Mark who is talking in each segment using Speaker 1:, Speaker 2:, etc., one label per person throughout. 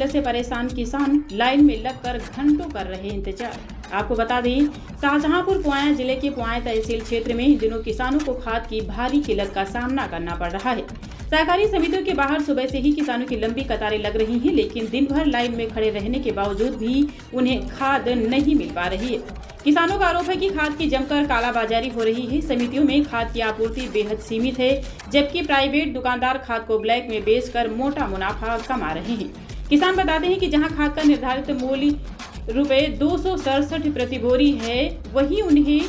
Speaker 1: किल्लत से परेशान किसान लाइन में लगकर घंटों कर रहे इंतजार। आपको बता दें, शाहजहांपुर पुआया जिले के पुआया तहसील क्षेत्र में इन दिनों किसानों को खाद की भारी किल्लत का सामना करना पड़ रहा है। सहकारी समितियों के बाहर सुबह से ही किसानों की लंबी कतारें लग रही हैं, लेकिन दिन भर लाइन में खड़े रहने के बावजूद भी उन्हें खाद नहीं मिल पा रही है। किसानों का आरोप है कि खाद की जमकर कालाबाजारी हो रही है। समितियों में खाद की आपूर्ति बेहद सीमित है, जबकि प्राइवेट दुकानदार खाद को ब्लैक में बेचकर मोटा मुनाफा कमा रहे हैं। किसान बताते हैं कि जहां खाद का निर्धारित मूल्य ₹267 प्रति बोरी है, वहीं उन्हें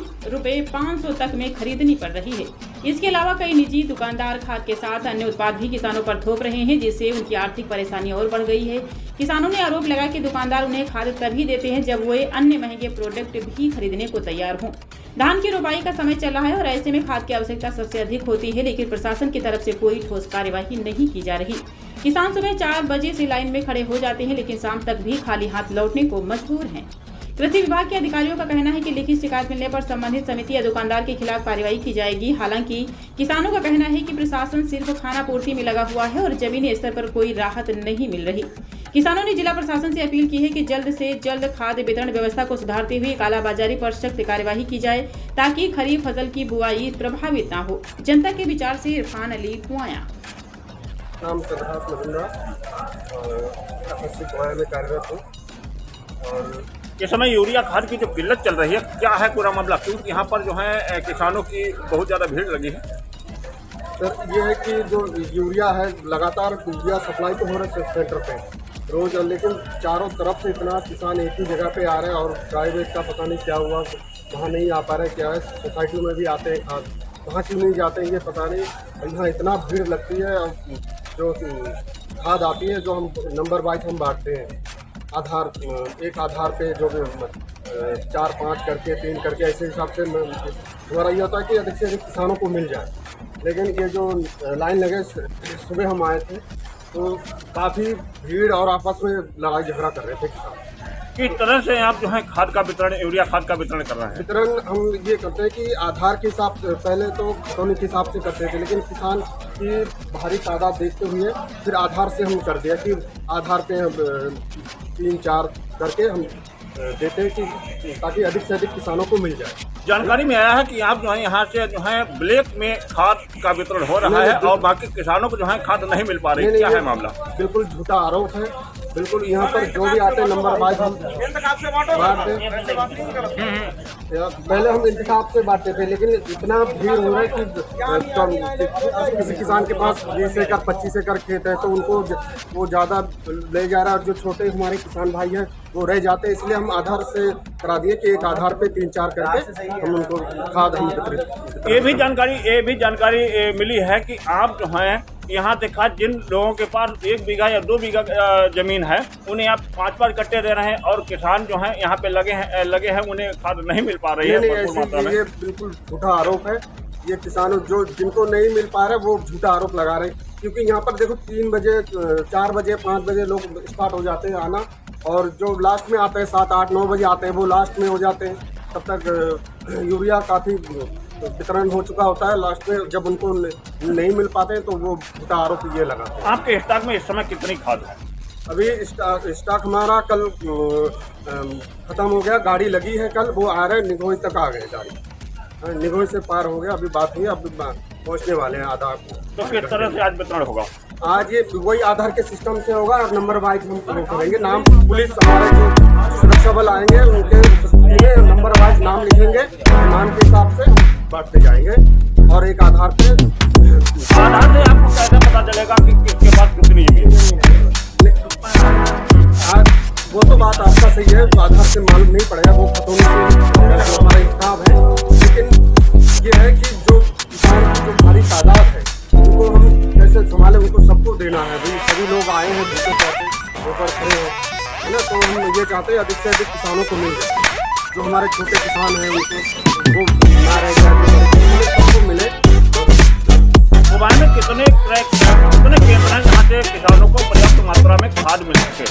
Speaker 1: ₹500 तक में खरीदनी पड़ रही है। इसके अलावा कई निजी दुकानदार खाद के साथ अन्य उत्पाद भी किसानों पर थोप रहे हैं, जिससे उनकी आर्थिक परेशानी और बढ़ गई है। किसानों ने आरोप लगाया कि दुकानदार उन्हें खाद तभी देते हैं जब वे अन्य महंगे प्रोडक्ट भी खरीदने को तैयार हों। धान की रोपाई का समय चल रहा है और ऐसे में खाद की आवश्यकता सबसे अधिक होती है, लेकिन प्रशासन की तरफ से कोई ठोस कार्यवाही नहीं की जा रही। किसान सुबह 4 बजे से लाइन में खड़े हो जाते हैं, लेकिन शाम तक भी खाली हाथ लौटने को मजबूर हैं। कृषि विभाग के अधिकारियों का कहना है कि लिखित शिकायत मिलने पर संबंधित समिति या दुकानदार के खिलाफ कार्रवाई की जाएगी। हालांकि किसानों का कहना है कि प्रशासन सिर्फ खानापूर्ति में लगा हुआ है और जमीनी स्तर पर कोई राहत नहीं मिल रही। किसानों ने जिला प्रशासन से अपील की है कि जल्द से जल्द खाद्य वितरण व्यवस्था को सुधारते हुए कालाबाजारी पर सख्त कार्यवाही की जाए, ताकि खरीफ फसल की बुआई प्रभावित न हो। जनता के विचार से इरफान अली, पुआया।
Speaker 2: नाम सिद्धार्थ मजुमदार पुआया में कार्यरत हूँ। और
Speaker 3: इस समय यूरिया खाद की जो किल्लत चल रही है, क्या है पूरा मामला? क्योंकि यहाँ पर जो है किसानों की बहुत ज़्यादा भीड़ लगी है।
Speaker 2: सर ये है कि जो यूरिया है, लगातार यूरिया सप्लाई तो हो रहा है सेंटर पे रोज़, लेकिन चारों तरफ से इतना किसान एक ही जगह पे आ रहे हैं और प्राइवेट का पता नहीं क्या हुआ, वहाँ नहीं आ पा रहे। क्या है, सोसाइटी में भी आते हैं खाद, वहाँ क्यों नहीं जाते हैं ये पता नहीं। यहाँ इतना भीड़ लगती है। जो खाद आती है, जो हम नंबर वाइज हम बांटते हैं, एक आधार पे जो 4-5 करके 3 करके ऐसे हिसाब से हमारा ये होता है कि अधिक से अधिक किसानों को मिल जाए। लेकिन ये जो लाइन लगे, सुबह हम आए थे तो काफ़ी भीड़ और आपस में लड़ाई झगड़ा कर रहे थे किसान।
Speaker 3: किस तरह से आप जो है खाद का वितरण, यूरिया खाद का वितरण कर रहे हैं?
Speaker 2: वितरण हम ये करते हैं कि आधार के हिसाब से, पहले तो खतौनी के हिसाब से करते थे, लेकिन किसान की भारी तादाद देखते हुए फिर आधार से हम कर दिया कि आधार पे 3-4 करके हम देते हैं कि ताकि अधिक से अधिक किसानों को मिल जाए।
Speaker 3: जानकारी में आया है कि आप जो है यहाँ से जो है ब्लैक में खाद का वितरण हो रहा है और बाकी किसानों को जो है खाद नहीं मिल पा रही। क्या है मामला?
Speaker 2: बिल्कुल झूठा आरोप है। बिल्कुल यहाँ पर जो भी आते हैं नंबर वाइज हम बांटते हैं। पहले हम इंतखाब से बांटते थे, लेकिन इतना भीड़ हो रहा है कि किसी किसान के पास 20 एकड़ 25 एकड़ खेत है तो उनको वो ज़्यादा ले जा रहा है, और जो छोटे हमारे किसान भाई हैं वो रह जाते हैं। इसलिए हम आधार से करा दिए कि एक आधार पे 3-4 करके हम उनको खाद हम वितरित।
Speaker 3: ये भी जानकारी मिली है कि आप जो है यहाँ से खाद, जिन लोगों के पास 1 बीघा या 2 बीघा जमीन है, उन्हें आप 5 कट्टे दे रहे हैं और किसान जो हैं यहाँ पे लगे हैं उन्हें खाद नहीं मिल पा रही है भरपूर मात्रा में।
Speaker 2: ये बिल्कुल झूठा आरोप है। ये किसानों जो जिनको नहीं मिल पा रहे वो झूठा आरोप लगा रहे हैं, क्योंकि यहाँ पर देखो 3 बजे 4 बजे 5 बजे लोग स्टार्ट हो जाते हैं आना, और जो लास्ट में आते हैं 7-8-9 बजे आते हैं वो लास्ट में हो जाते हैं। तब तक यूरिया काफ़ी वितरण हो चुका होता है। लास्ट में जब उनको नहीं मिल पाते हैं तो वो झूठा आरोप ये लगाते हैं।
Speaker 3: आपके स्टॉक में इस समय कितनी खाद है?
Speaker 2: अभी स्टॉक हमारा कल ख़त्म हो गया। गाड़ी लगी है, कल वो आ रहे हैं, निगोई तक आ गए गाड़ी, निगोई से पार हो गया। अभी बात हुई, अभी पहुँचने वाले हैं आधार को।
Speaker 3: तो किस तरह से आज वितरण होगा?
Speaker 2: आज ये वही आधार के सिस्टम से होगा और नंबर वाइज हम करेंगे। नाम पुलिस हमारे जो सुरक्षा बल आएंगे उनके उपस्थिति में नंबर वाइज नाम लिखेंगे, नाम के हिसाब से बांटते जाएंगे। और एक आधार पे
Speaker 3: आपको कैसे पता चलेगा कि किसके पास कितनी जमीन है?
Speaker 2: वो तो बात आपका सही है, आधार से मालूम नहीं पड़ेगा, वो खतौनी से हमारा हिसाब है। लेकिन ये है कि जो किसान की जो भारी तादाद है उनको हम कैसे संभालें, उनको सबको देना है। भाई सभी लोग आए हैं दूसरे चाहते ऊपर खड़े हैं, है ना, तो हम ये चाहते हैं अधिक से अधिक किसानों को मिल जाए। जो हमारे छोटे किसान हैं उनको वो ना रह जाए, सबको मिले।
Speaker 3: मोबाइल में कितने केंद्र हैं जहाँ से किसानों को पर्याप्त मात्रा में खाद मिल सके?